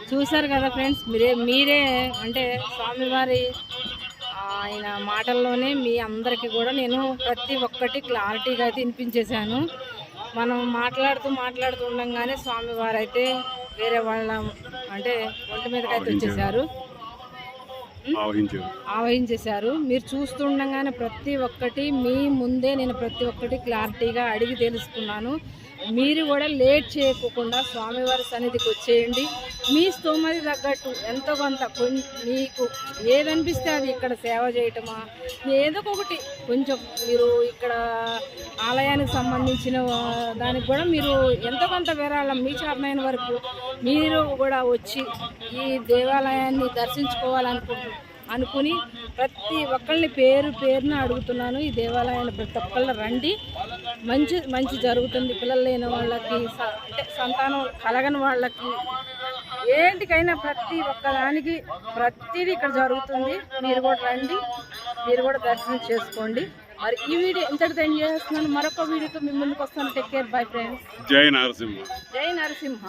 చూసారు కదా ఫ్రెండ్స్, మీరే అంటే స్వామివారి ఆయన మాటల్లోనే మీ అందరికీ కూడా నేను ప్రతి ఒక్కటి క్లారిటీగా అయితే వినిపించేశాను. మనం మాట్లాడుతూ ఉండగానే స్వామివారు అయితే వేరే వాళ్ళ అంటే ఒంటి మీదకి అయితే వచ్చేసారు, ఆవహించేశారు. మీరు చూస్తుండగానే ప్రతి ఒక్కటి మీ ముందే నేను ప్రతి ఒక్కటి క్లారిటీగా అడిగి తెలుసుకున్నాను. మీరు కూడా లేట్ చేయకుండా స్వామివారి సన్నిధికి వచ్చేయండి. మీ స్తోమతి తగ్గట్టు ఎంతో కొంత మీకు ఏదనిపిస్తే అది ఇక్కడ సేవ చేయటమా ఏదో ఒకటి కొంచెం మీరు ఇక్కడ ఆలయానికి సంబంధించిన దానికి కూడా మీరు ఎంతో కొంత విరాళం మీ చేతనైన వరకు మీరు కూడా వచ్చి ఈ దేవాలయాన్ని అనుకుని ప్రతి ఒక్కరిని పేరున అడుగుతున్నాను. ఈ దేవాలయాన్ని ప్రతి ఒక్కళ్ళు రండి, మంచి జరుగుతుంది. పిల్లలు లేని వాళ్ళకి అంటే సంతానం కలగని వాళ్ళకి ఏంటికైనా ప్రతి ఒక్కదానికి ప్రతిదీ ఇక్కడ జరుగుతుంది. మీరు కూడా రండి, మీరు కూడా దర్శనం చేసుకోండి. మరి ఈ వీడియో ఇంతటితో ఎంజాయ్ చేస్తున్నాను. మరొక వీడియోతో మీ ముందుకు వస్తాను. Take care, bye friends. జై నరసింహ. జై నరసింహ.